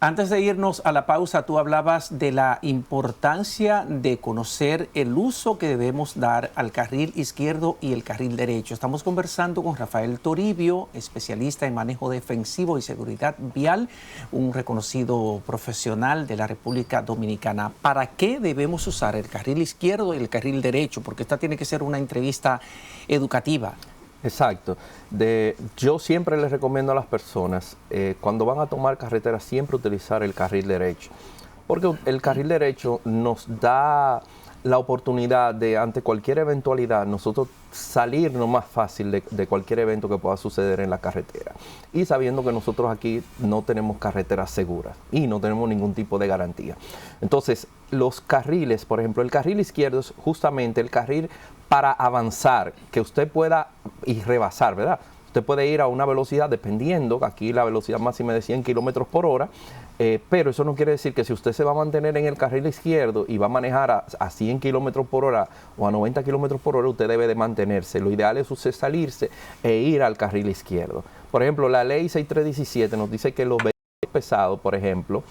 Antes de irnos a la pausa, tú hablabas de la importancia de conocer el uso que debemos dar al carril izquierdo y el carril derecho. Estamos conversando con Rafael Toribio, especialista en manejo defensivo y seguridad vial, un reconocido profesional de la República Dominicana. ¿Para qué debemos usar el carril izquierdo y el carril derecho? Porque esta tiene que ser una entrevista educativa. Exacto. Yo siempre les recomiendo a las personas, cuando van a tomar carretera, siempre utilizar el carril derecho. Porque el carril derecho nos da la oportunidad de, ante cualquier eventualidad, nosotros salirnos más fácil de cualquier evento que pueda suceder en la carretera. Y sabiendo que nosotros aquí no tenemos carreteras seguras y no tenemos ningún tipo de garantía. Entonces, los carriles, por ejemplo, el carril izquierdo es justamente el carril para avanzar, que usted pueda y rebasar, ¿verdad? Usted puede ir a una velocidad, dependiendo, aquí la velocidad máxima es de 100 kilómetros por hora, pero eso no quiere decir que si usted se va a mantener en el carril izquierdo y va a manejar a 100 kilómetros por hora o a 90 kilómetros por hora, usted debe de mantenerse. Lo ideal es usted salirse e ir al carril izquierdo. Por ejemplo, la ley 6317 nos dice que los vehículos pesados, por ejemplo,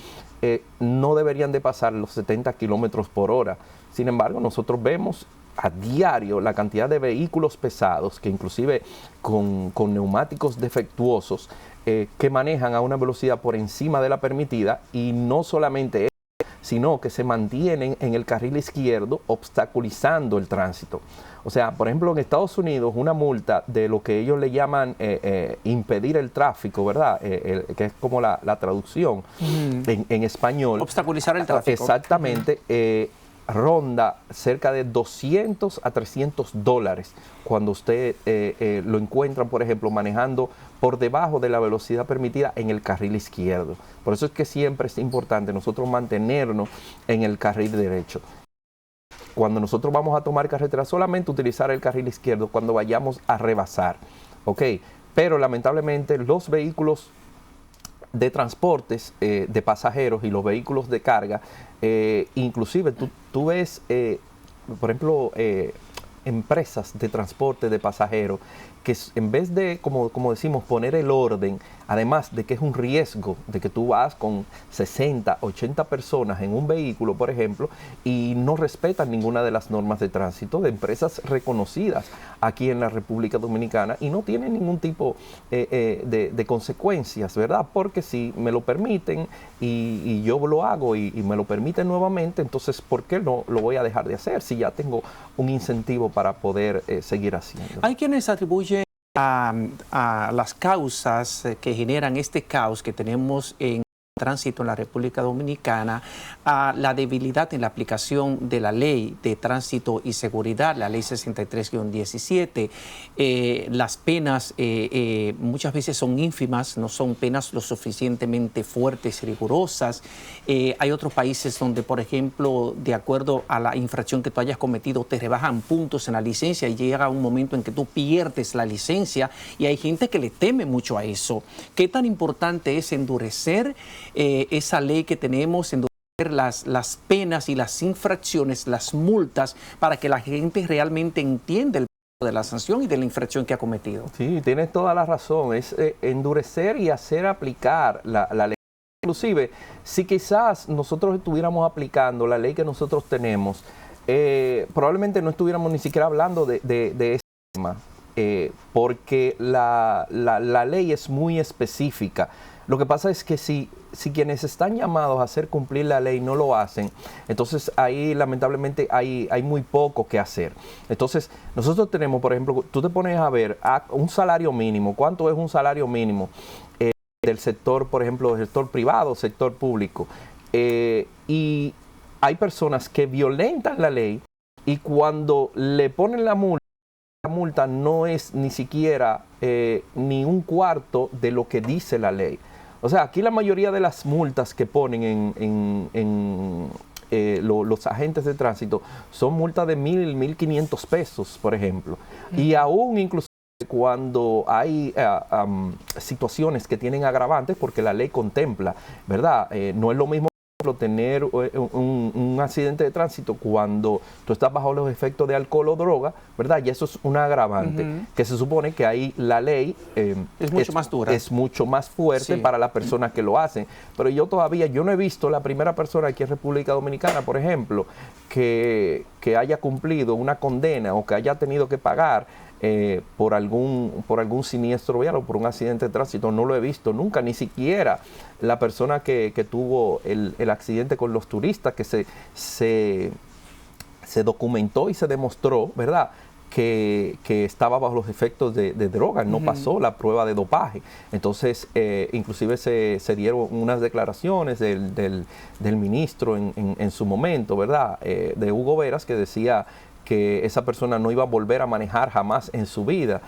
no deberían de pasar los 70 kilómetros por hora. Sin embargo, nosotros vemos a diario la cantidad de vehículos pesados, que inclusive con neumáticos defectuosos, que manejan a una velocidad por encima de la permitida, y no solamente eso, sino que se mantienen en el carril izquierdo obstaculizando el tránsito. O sea, por ejemplo, en Estados Unidos, una multa de lo que ellos le llaman impedir el tráfico, ¿verdad? Que es como la traducción en español. Obstaculizar el tráfico. Exactamente. Ronda cerca de 200 a 300 dólares cuando usted lo encuentra, por ejemplo, manejando por debajo de la velocidad permitida en el carril izquierdo. Por eso es que siempre es importante nosotros mantenernos en el carril derecho. Cuando nosotros vamos a tomar carretera, solamente utilizar el carril izquierdo cuando vayamos a rebasar, ¿ok? Pero lamentablemente los vehículos de transportes de pasajeros y los vehículos de carga, inclusive tú ves, por ejemplo, empresas de transporte de pasajeros que en vez de, como decimos, poner el orden, además de que es un riesgo de que tú vas con 60, 80 personas en un vehículo, por ejemplo, y no respetan ninguna de las normas de tránsito de empresas reconocidas aquí en la República Dominicana, y no tienen ningún tipo de consecuencias, ¿verdad? Porque si me lo permiten y yo lo hago y me lo permiten nuevamente, entonces ¿por qué no lo voy a dejar de hacer si ya tengo un incentivo para poder seguir haciendo? Hay quienes atribuyen a las causas que generan este caos que tenemos en tránsito en la República Dominicana, a la debilidad en la aplicación de la ley de tránsito y seguridad, la ley 63-17. Las penas muchas veces son ínfimas, no son penas lo suficientemente fuertes y rigurosas. Hay otros países donde, por ejemplo, de acuerdo a la infracción que tú hayas cometido, te rebajan puntos en la licencia y llega un momento en que tú pierdes la licencia, y hay gente que le teme mucho a eso. ¿Qué tan importante es endurecer esa ley que tenemos, endurecer las penas y las infracciones, las multas, para que la gente realmente entienda el peso de la sanción y de la infracción que ha cometido? Sí, tienes toda la razón. Es endurecer y hacer aplicar la ley. Inclusive, si quizás nosotros estuviéramos aplicando la ley que nosotros tenemos, probablemente no estuviéramos ni siquiera hablando de ese tema, porque la ley es muy específica. Lo que pasa es que si quienes están llamados a hacer cumplir la ley no lo hacen, entonces ahí lamentablemente hay muy poco que hacer. Entonces nosotros tenemos, por ejemplo, tú te pones a ver un salario mínimo. ¿Cuánto es un salario mínimo del sector, por ejemplo, del sector privado, sector público? Y hay personas que violentan la ley, y cuando le ponen la multa no es ni siquiera ni un cuarto de lo que dice la ley. O sea, aquí la mayoría de las multas que ponen los agentes de tránsito son multas de 1,000, 1,500 pesos, por ejemplo. Y aún incluso cuando hay situaciones que tienen agravantes, porque la ley contempla, ¿verdad? No es lo mismo tener un accidente de tránsito cuando tú estás bajo los efectos de alcohol o droga, ¿verdad? Y eso es un agravante, que se supone que ahí la ley es mucho más dura. Es mucho más fuerte Sí. para las personas que lo hacen. Pero yo no he visto la primera persona aquí en República Dominicana, por ejemplo, que haya cumplido una condena o que haya tenido que pagar por algún siniestro vial o por un accidente de tránsito. No lo he visto nunca, ni siquiera la persona que tuvo el accidente con los turistas, que se documentó y se demostró, ¿verdad?, que estaba bajo los efectos de droga, no pasó la prueba de dopaje. Entonces, inclusive se dieron unas declaraciones del ministro en su momento, ¿verdad?, de Hugo Veras, que decía que esa persona no iba a volver a manejar jamás en su vida.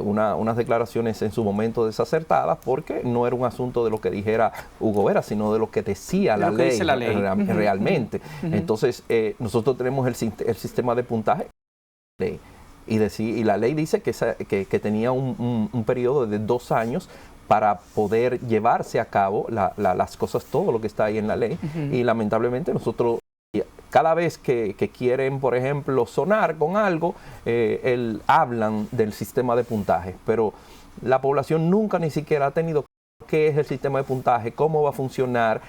Unas declaraciones en su momento desacertadas, porque no era un asunto de lo que dijera Hugo Vera, sino de lo que decía la ley, realmente. Entonces, nosotros tenemos el sistema de puntaje y la ley dice que tenía un periodo de 2 años para poder llevarse a cabo las cosas, todo lo que está ahí en la ley. Y lamentablemente nosotros, cada vez que quieren, por ejemplo, sonar con algo, hablan del sistema de puntaje, pero la población nunca ni siquiera ha tenido qué es el sistema de puntaje, cómo va a funcionar,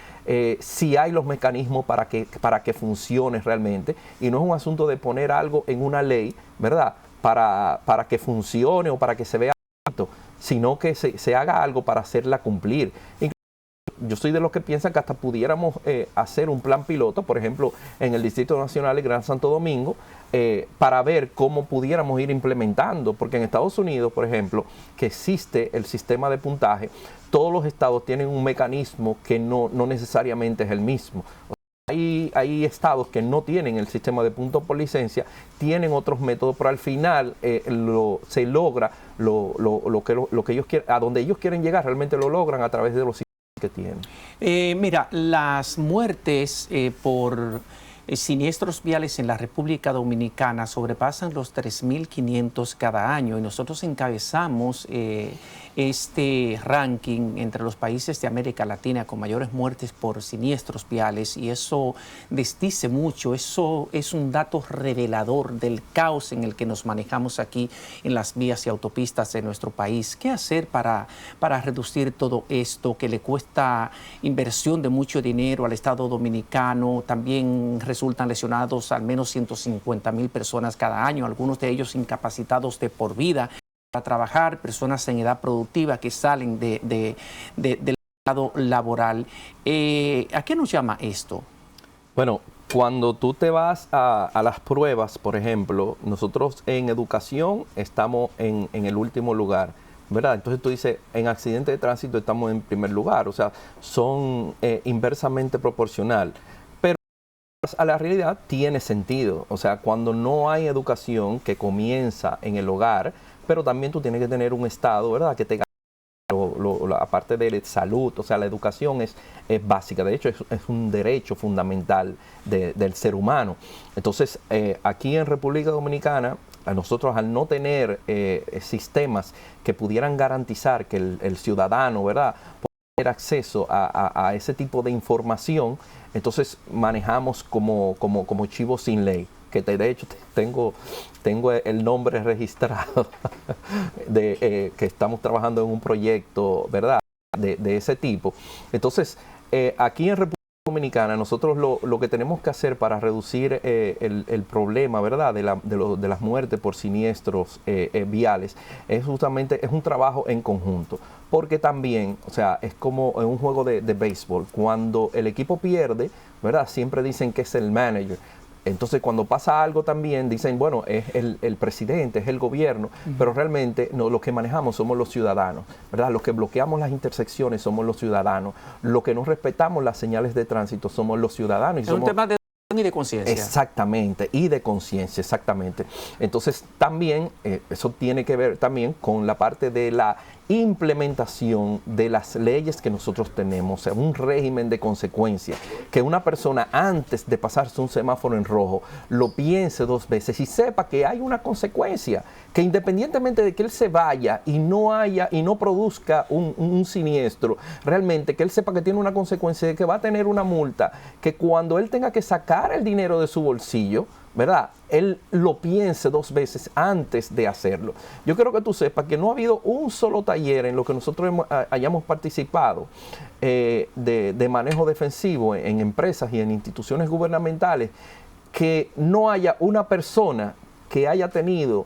si hay los mecanismos para que funcione realmente. Y no es un asunto de poner algo en una ley, ¿verdad?, para que funcione o para que se vea, sino que se haga algo para hacerla cumplir. Yo soy de los que piensan que hasta pudiéramos hacer un plan piloto, por ejemplo, en el Distrito Nacional de Gran Santo Domingo, para ver cómo pudiéramos ir implementando, porque en Estados Unidos, por ejemplo, que existe el sistema de puntaje, todos los estados tienen un mecanismo que no necesariamente es el mismo. Hay estados que no tienen el sistema de puntos por licencia, tienen otros métodos, pero al final se logra lo que ellos quieren, a donde ellos quieren llegar, realmente lo logran a través de los que tienen. Mira, las muertes por siniestros viales en la República Dominicana sobrepasan los 3.500 cada año, y nosotros encabezamos este ranking entre los países de América Latina con mayores muertes por siniestros viales, y eso desdice mucho. Eso es un dato revelador del caos en el que nos manejamos aquí en las vías y autopistas de nuestro país. ¿Qué hacer para reducir todo esto que le cuesta inversión de mucho dinero al Estado dominicano? También resultan lesionados al menos 150.000 personas cada año, algunos de ellos incapacitados de por vida para trabajar, personas en edad productiva que salen del mercado laboral. ¿A qué nos llama esto? Bueno, cuando tú te vas a las pruebas, por ejemplo, nosotros en educación estamos en el último lugar, ¿verdad? Entonces tú dices, en accidente de tránsito estamos en primer lugar, o sea, son inversamente proporcional. Pero a la realidad tiene sentido, o sea, cuando no hay educación que comienza en el hogar, pero también tú tienes que tener un Estado, ¿verdad?, que te aparte de salud, o sea, la educación es básica, de hecho es un derecho fundamental del ser humano. Entonces, aquí en República Dominicana, a nosotros, al no tener sistemas que pudieran garantizar que el ciudadano, ¿verdad?, pueda tener acceso a ese tipo de información, entonces manejamos como chivo sin ley. Que de hecho tengo el nombre registrado de que estamos trabajando en un proyecto, ¿verdad?, de ese tipo. Entonces, aquí en República Dominicana, nosotros lo que tenemos que hacer para reducir el problema, ¿verdad?, de las muertes por siniestros viales, es justamente un trabajo en conjunto. Porque también, o sea, es como en un juego de béisbol, cuando el equipo pierde, ¿verdad?, siempre dicen que es el manager. Entonces, cuando pasa algo también dicen, bueno, es el presidente, es el gobierno, pero realmente no, los que manejamos somos los ciudadanos, ¿verdad? Los que bloqueamos las intersecciones somos los ciudadanos, los que no respetamos las señales de tránsito somos los ciudadanos. Es un tema de y de conciencia. Exactamente, y de conciencia, exactamente. Entonces, también, eso tiene que ver también con la parte de la implementación de las leyes que nosotros tenemos, o sea, un régimen de consecuencia, que una persona antes de pasarse un semáforo en rojo lo piense dos veces y sepa que hay una consecuencia, que independientemente de que él se vaya y no produzca un siniestro, realmente que él sepa que tiene una consecuencia, de que va a tener una multa, que cuando él tenga que sacar el dinero de su bolsillo, ¿verdad?, él lo piense dos veces antes de hacerlo. Yo quiero que tú sepas que no ha habido un solo taller en lo que nosotros hayamos participado de manejo defensivo en empresas y en instituciones gubernamentales, que no haya una persona que haya tenido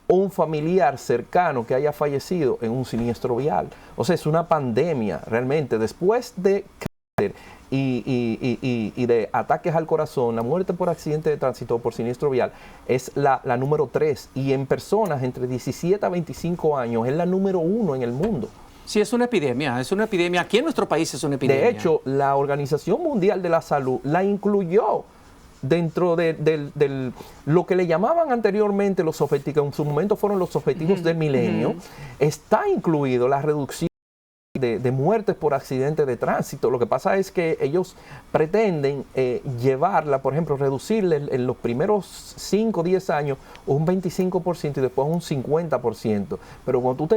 un familiar cercano que haya fallecido en un siniestro vial. O sea, es una pandemia realmente. Después de cáncer y de ataques al corazón, la muerte por accidente de tránsito o por siniestro vial es la número 3, y en personas entre 17 a 25 años es la número 1 en el mundo. Sí, es una epidemia, aquí en nuestro país es una epidemia. De hecho, la Organización Mundial de la Salud la incluyó dentro de lo que le llamaban anteriormente los objetivos, que en su momento fueron los objetivos del milenio. Está incluido la reducción de muertes por accidentes de tránsito. Lo que pasa es que ellos pretenden llevarla, por ejemplo, reducirle en los primeros 5 o 10 años un 25% y después un 50%. Pero cuando tú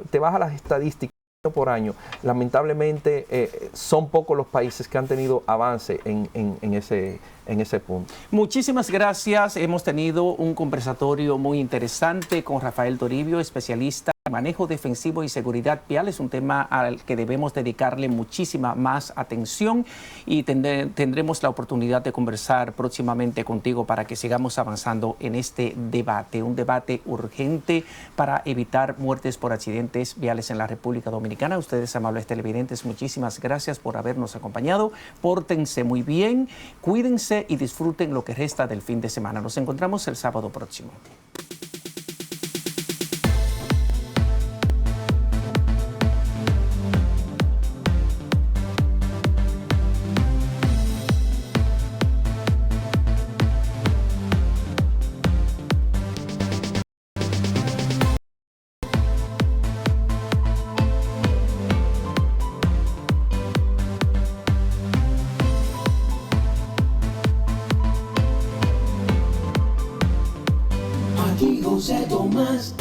te vas a las estadísticas por año, lamentablemente son pocos los países que han tenido avance en ese punto. Muchísimas gracias. Hemos tenido un conversatorio muy interesante con Rafael Toribio, especialista en manejo defensivo y seguridad vial. Es un tema al que debemos dedicarle muchísima más atención, y tendremos la oportunidad de conversar próximamente contigo para que sigamos avanzando en este debate, un debate urgente para evitar muertes por accidentes viales en la República Dominicana. Ustedes, amables televidentes, muchísimas gracias por habernos acompañado. Pórtense muy bien, cuídense y disfruten lo que resta del fin de semana. Nos encontramos el sábado próximo. Aquí José Tomás.